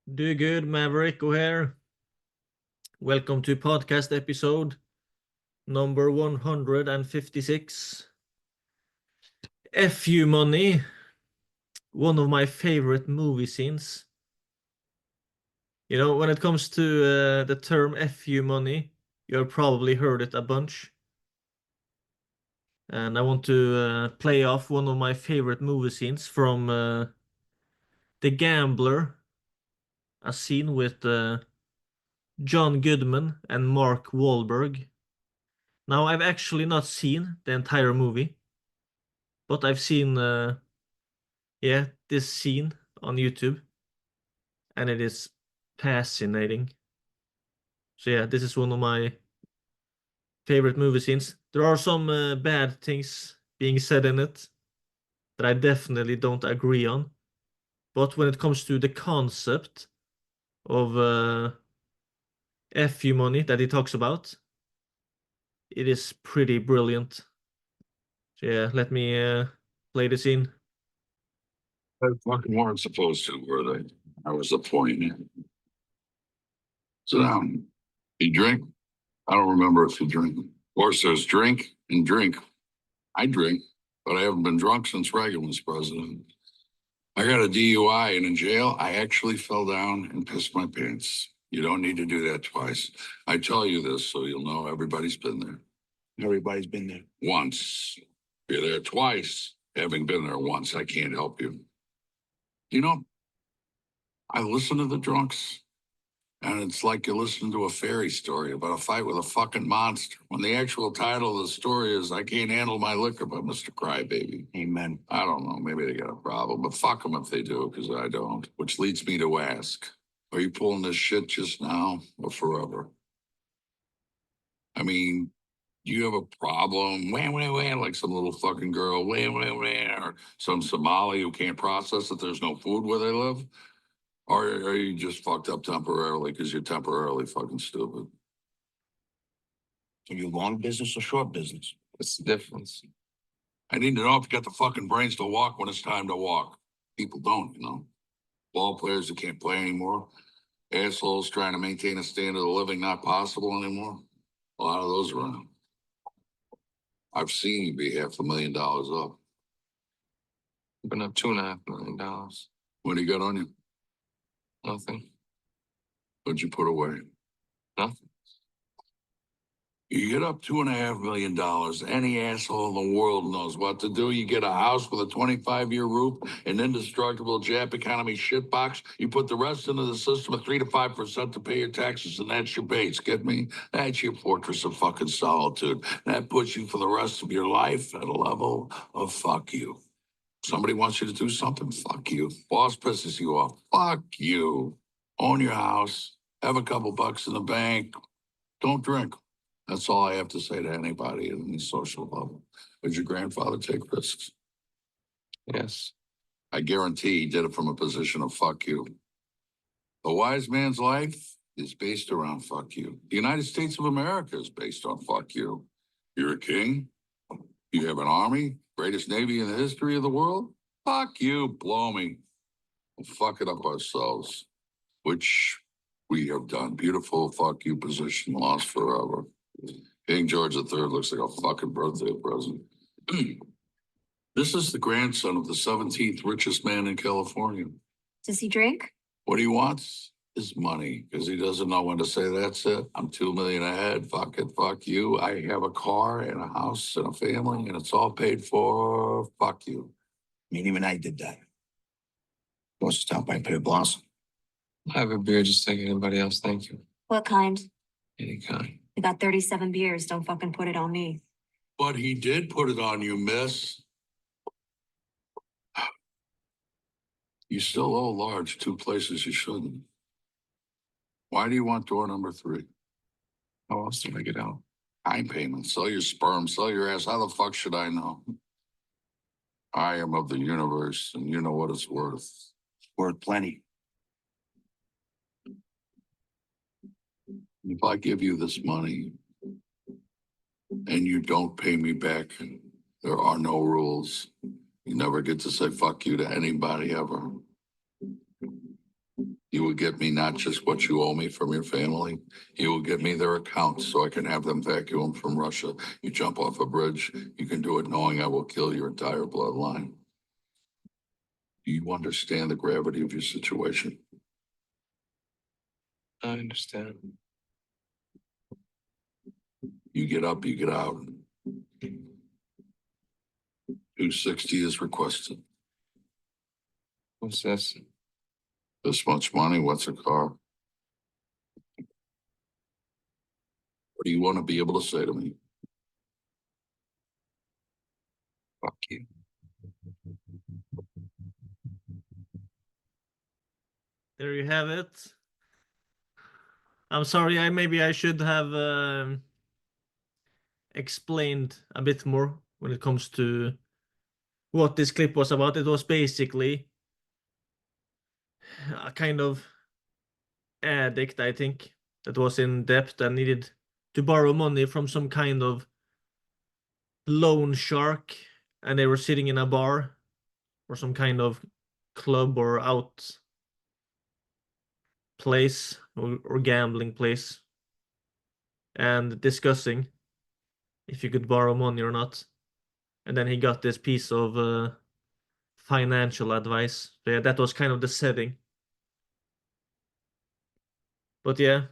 Do good, Maverick O'Hare. Welcome to podcast episode number 156. FU Money, one of my favorite movie scenes. You know, when it comes to the term FU Money, you've probably heard it a bunch. And I want to play off one of my favorite movie scenes from The Gambler, a scene with John Goodman and Mark Wahlberg. Now, I've actually not seen the entire movie, but I've seen, this scene on YouTube, and it is fascinating. So yeah, this is one of my favorite movie scenes. There are some bad things being said in it that I definitely don't agree on, but when it comes to the concept of FU money that he talks about, it is pretty brilliant. So yeah, let me play the scene. They fucking weren't supposed to, were they? That was the point. Sit down. You drink? I don't remember if you drink. Of course, there's drink and drink. I drink, but I haven't been drunk since Reagan was president. I got a DUI, and in jail, I actually fell down and pissed my pants. You don't need to do that twice. I tell you this so you'll know everybody's been there. Everybody's been there. Once. You're there twice. Having been there once, I can't help you. You know, I listen to the drunks, and it's like you're listening to a fairy story about a fight with a fucking monster, when the actual title of the story is I Can't Handle My Liquor by Mr. Crybaby. Amen. I don't know, maybe they got a problem, but fuck them if they do, because I don't. Which leads me to ask, are you pulling this shit just now or forever? I mean, do you have a problem? Wah, wah, wah, like some little fucking girl, wah, wah, wah, or some Somali who can't process that there's no food where they live? Or are you just fucked up temporarily because you're temporarily fucking stupid? Are you long business or short business? What's the difference? I need to know if you got the fucking brains to walk when it's time to walk. People don't, you know. Ball players who can't play anymore. Assholes trying to maintain a standard of living not possible anymore. A lot of those around. I've seen you be $500,000 up. Been up $2.5 million. What do you got on you? Nothing. What'd you put away? Nothing. You get up $2.5 million. Any asshole in the world knows what to do. You get a house with a 25-year roof, an indestructible Jap economy shitbox. You put the rest into the system at 3 to 5% to pay your taxes, and that's your base. Get me? That's your fortress of fucking solitude. That puts you for the rest of your life at a level of fuck you. Somebody wants you to do something, fuck you. Boss pisses you off, fuck you. Own your house, have a couple bucks in the bank, don't drink. That's all I have to say to anybody at any social level. Did your grandfather take risks? Yes. I guarantee he did it from a position of fuck you. A wise man's life is based around fuck you. The United States of America is based on fuck you. You're a king. You have an army, greatest navy in the history of the world. Fuck you, blow me. We'll fuck it up ourselves, which we have done. Beautiful fuck you position, lost forever. King George III looks like a fucking birthday present. This is the grandson of the 17th richest man in California. Does he drink? What he wants is money, because he doesn't know when to say, that's it. I'm 2 million ahead. Fuck it. Fuck you. I have a car and a house and a family, and it's all paid for. Fuck you. I mean, even I did that. Goes to stop by Peter Blossom. I have a beer just like anybody else. Thank you. What kind? Any kind. I got 37 beers. Don't fucking put it on me. But he did put it on you, miss. You still owe Large 2 places you shouldn't. Why do you want door number 3? How else do I get out? Time payment. Sell your sperm. Sell your ass. How the fuck should I know? I am of the universe, and you know what it's worth. Worth plenty. If I give you this money and you don't pay me back, there are no rules. You never get to say fuck you to anybody ever. You will get me not just what you owe me from your family, you will get me their accounts so I can have them vacuum from Russia. You jump off a bridge, you can do it knowing I will kill your entire bloodline. Do you understand the gravity of your situation? I understand. You get up, you get out. 260 is requested. What's this? This much money, what's a car? What do you want to be able to say to me? Fuck you. There you have it. I'm sorry, maybe I should have explained a bit more when it comes to what this clip was about. It was basically a kind of addict, I think, that was in debt and needed to borrow money from some kind of loan shark, and they were sitting in a bar or some kind of club or out place or gambling place and discussing if you could borrow money or not. And then he got this piece of financial advice. So yeah, that was kind of the setting. But yeah,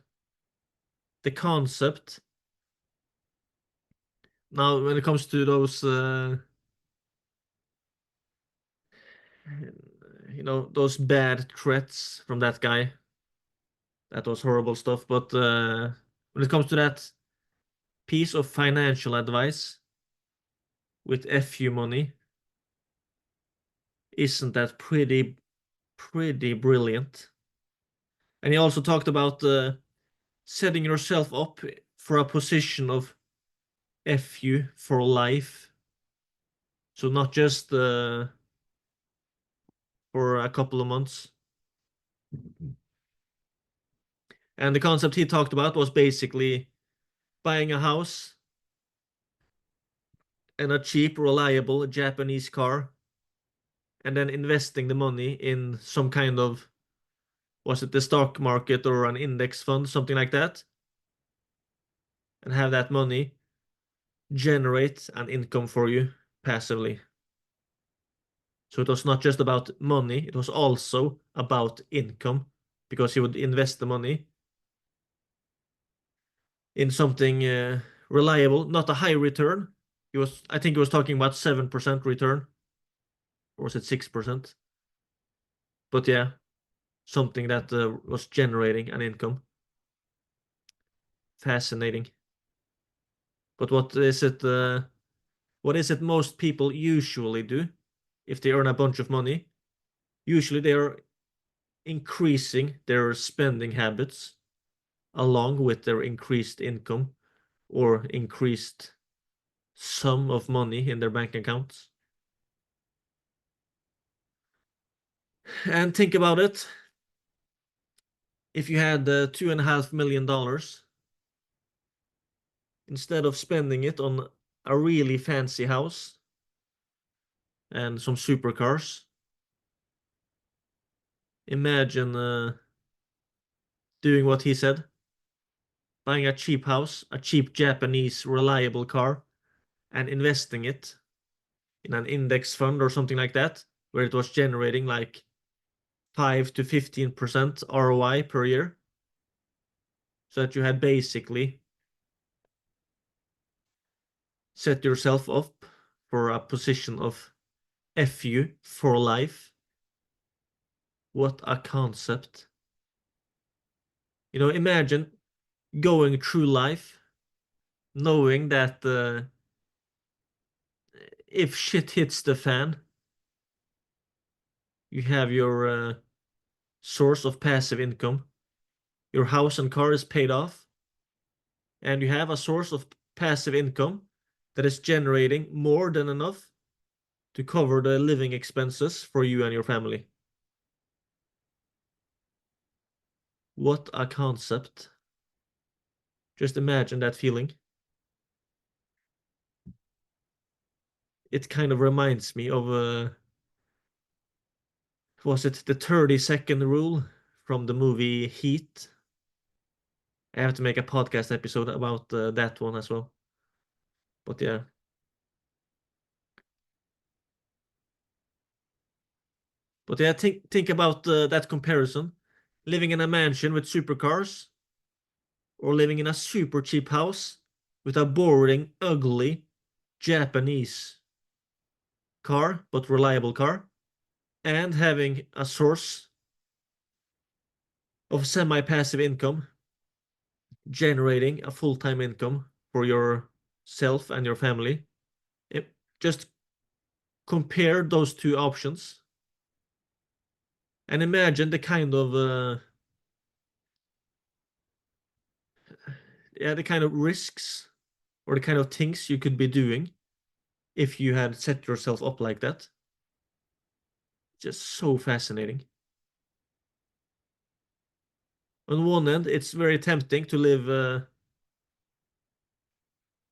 the concept. Now, when it comes to those, those bad threats from that guy, that was horrible stuff. But when it comes to that piece of financial advice with FU money, isn't that pretty brilliant? And he also talked about setting yourself up for a position of FU for life. So not just for a couple of months. And the concept he talked about was basically buying a house and a cheap, reliable Japanese car, and then investing the money in some kind of, was it the stock market or an index fund, something like that, and have that money generate an income for you passively. So it was not just about money, it was also about income, because he would invest the money in something reliable, not a high return. I think he was talking about 7% return, or was it 6%? But yeah, something that was generating an income. Fascinating. But what is it? What is it most people usually do if they earn a bunch of money? Usually they are increasing their spending habits along with their increased income or increased sum of money in their bank accounts. And think about it. If you had $2.5 million, instead of spending it on a really fancy house and some supercars, imagine doing what he said, buying a cheap house, a cheap Japanese reliable car, and investing it in an index fund or something like that, where it was generating like 5 to 15% ROI per year. So that you had basically set yourself up for a position of FU for life. What a concept. Imagine going through life knowing that if shit hits the fan, you have your source of passive income. Your house and car is paid off, and you have a source of passive income that is generating more than enough to cover the living expenses for you and your family. What a concept. Just imagine that feeling. It kind of reminds me of was it the 30-second rule from the movie Heat. I have to make a podcast episode about that one as well. But yeah. But yeah, think about that comparison. Living in a mansion with supercars, or living in a super cheap house with a boring, ugly Japanese car, but reliable car, and having a source of semi-passive income, generating a full-time income for yourself and your family. Just compare those two options and imagine the kind of the kind of risks or the kind of things you could be doing if you had set yourself up like that. Just so fascinating. On one end, it's very tempting to live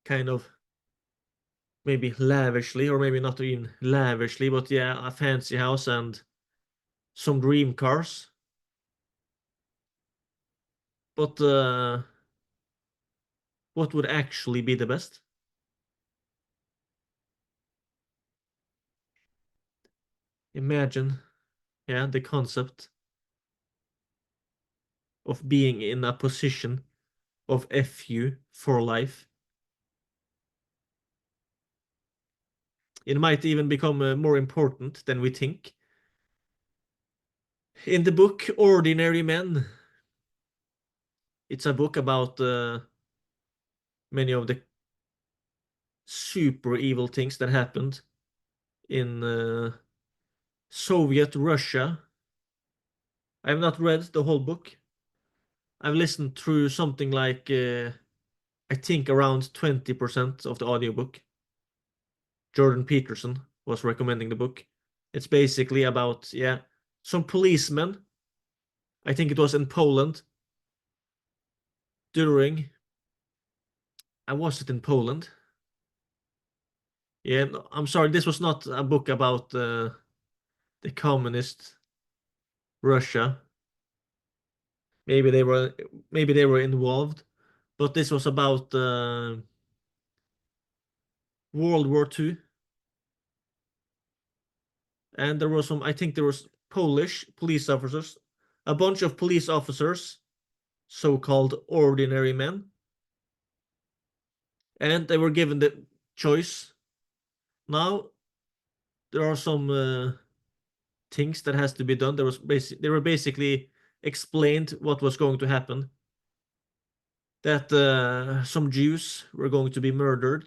kind of maybe lavishly, or maybe not even lavishly, but yeah, a fancy house and some dream cars. But what would actually be the best? Imagine, yeah, the concept of being in a position of FU for life. It might even become more important than we think. In the book Ordinary Men, it's a book about many of the super evil things that happened in Soviet Russia. I have not read the whole book. I've listened through something like I think around 20% of the audiobook. Jordan Peterson was recommending the book. It's basically about, yeah, some policemen. I think it was in Poland during. Was it in Poland? Yeah, no, I'm sorry, this was not a book about the communist Russia. Maybe they were involved, but this was about World War II. And there was some, I think there was Polish police officers, a bunch of police officers, so-called ordinary men, and they were given the choice. Now there are some things that has to be done. They were basically explained what was going to happen. That some Jews were going to be murdered.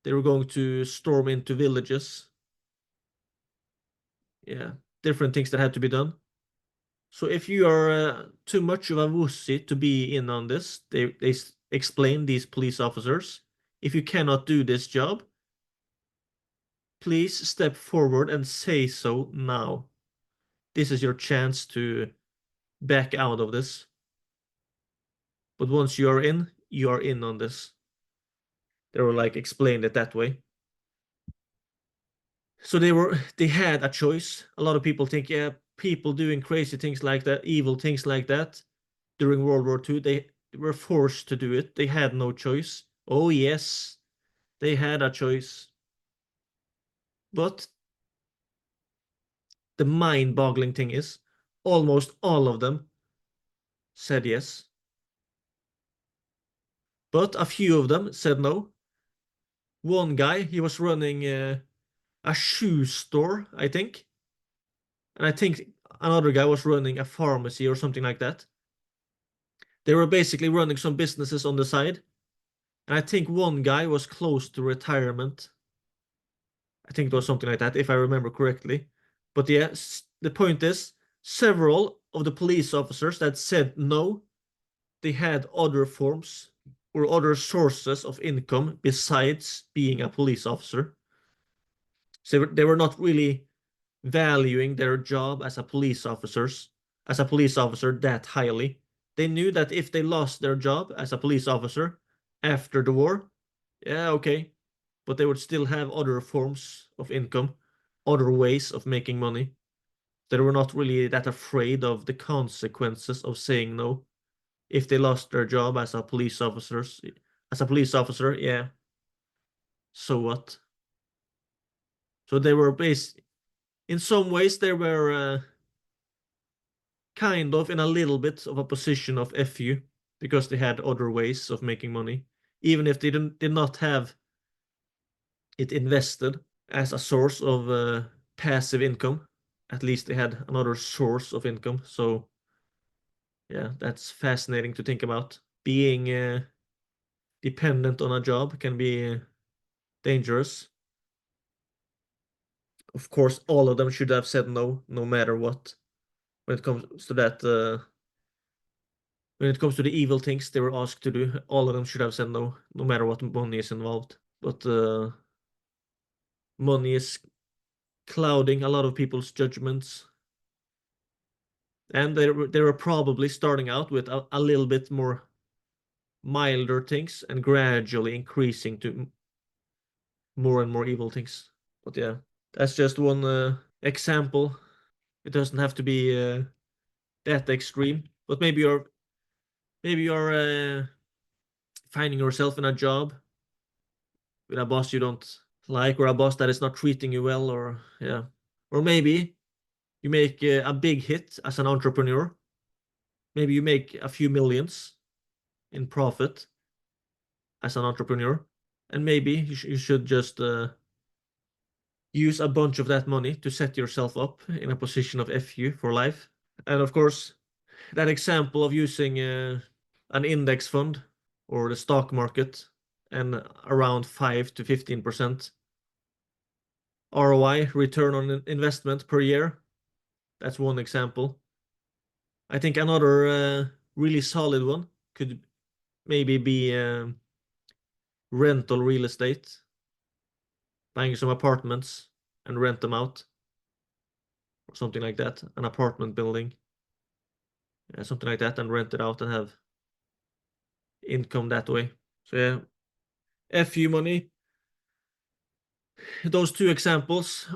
They were going to storm into villages. Yeah, different things that had to be done. So if you are too much of a wussy to be in on this, they explain, these police officers, if you cannot do this job, please step forward and say so now. This is your chance to back out of this. But once you are in on this. They were like explained it that way. So they had a choice. A lot of people think, yeah, people doing crazy things like that, evil things like that during World War II, they were forced to do it. They had no choice. Oh yes, they had a choice. But the mind-boggling thing is, almost all of them said yes. But a few of them said no. One guy, he was running a shoe store, I think. And I think another guy was running a pharmacy or something like that. They were basically running some businesses on the side. And I think one guy was close to retirement. I think it was something like that, if I remember correctly. But yeah, the point is, several of the police officers that said no, they had other forms or other sources of income besides being a police officer. So they were not really valuing their job as a police officer that highly. They knew that if they lost their job as a police officer after the war, yeah, okay, but they would still have other forms of income, other ways of making money. They were not really that afraid of the consequences of saying no. If they lost their job as a police officer, yeah, so what? So they were in some ways they were kind of in a little bit of a position of FU because they had other ways of making money, even if they did not have it invested as a source of passive income. At least they had another source of income. So yeah, that's fascinating to think about. Being dependent on a job can be dangerous. Of course, all of them should have said no, no matter what. When it comes to that, when it comes to the evil things they were asked to do, all of them should have said no, no matter what money is involved. But money is clouding a lot of people's judgments. And they were probably starting out with a little bit more milder things and gradually increasing to more and more evil things. But yeah, that's just one example. It doesn't have to be that extreme. But maybe you're finding yourself in a job with a boss you don't like, or a boss that is not treating you well, or yeah, or maybe you make a big hit as an entrepreneur. Maybe you make a few millions in profit as an entrepreneur, and maybe you should just use a bunch of that money to set yourself up in a position of FU for life. And of course, that example of using an index fund or the stock market and around 5 to 15% ROI, return on investment per year, that's one example. I think another really solid one could maybe be rental real estate, buying some apartments and rent them out, or something like that, an apartment building, something like that, and rent it out and have income that way. So yeah, FU money. Those two examples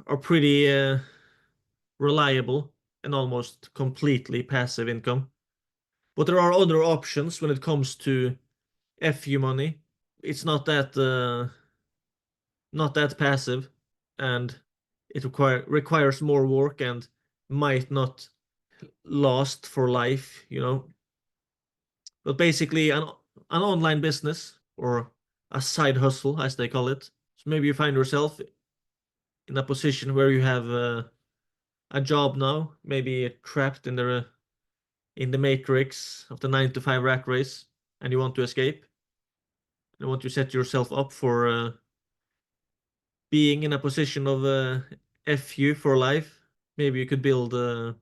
are pretty reliable and almost completely passive income. But there are other options when it comes to FU money. It's not that passive, and it requires more work and might not last for life, you know. But basically an online business or a side hustle, as they call it. So maybe you find yourself in a position where you have a job now, maybe trapped in the matrix of the 9 to 5 rat race, and you want to escape. You want to set yourself up for being in a position of FU for life. Maybe you could build an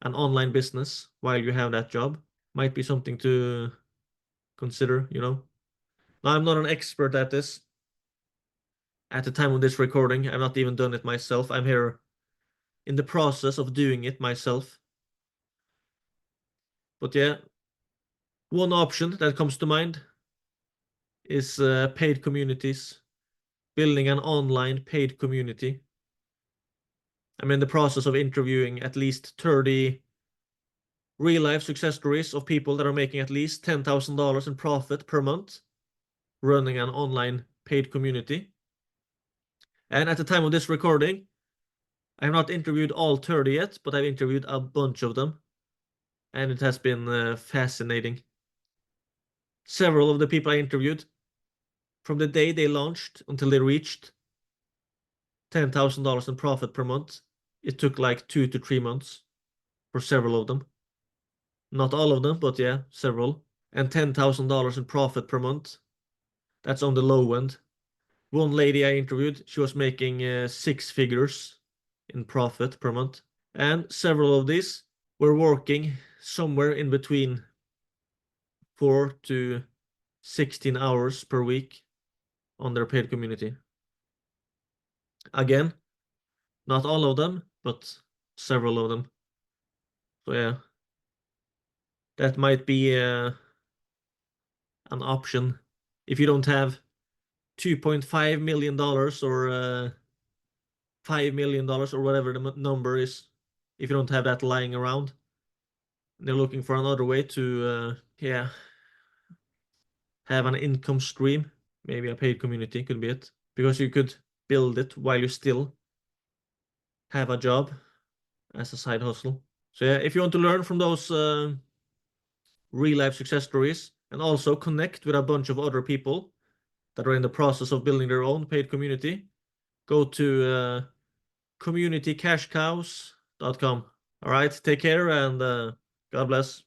online business while you have that job. Might be something to consider, you know. Now, I'm not an expert at this. At the time of this recording, I've not even done it myself. I'm here in the process of doing it myself. But yeah, one option that comes to mind is paid communities, building an online paid community. I'm in the process of interviewing at least 30 real life success stories of people that are making at least $10,000 in profit per month running an online paid community. And at the time of this recording, I have not interviewed all 30 yet, but I've interviewed a bunch of them. And it has been fascinating. Several of the people I interviewed, from the day they launched until they reached $10,000 in profit per month, it took like 2 to 3 months for several of them. Not all of them, but yeah, several. And $10,000 in profit per month, that's on the low end. One lady I interviewed, she was making 6 figures in profit per month. And several of these were working somewhere in between 4 to 16 hours per week on their paid community. Again, not all of them, but several of them. So yeah, that might be an option if you don't have $2.5 million or $5 million or whatever the number is, if you don't have that lying around. They're looking for another way to, have an income stream. Maybe a paid community could be it, because you could build it while you still have a job as a side hustle. So yeah, if you want to learn from those real life success stories and also connect with a bunch of other people that are in the process of building their own paid community, go to communitycashcows.com. All right, take care and God bless.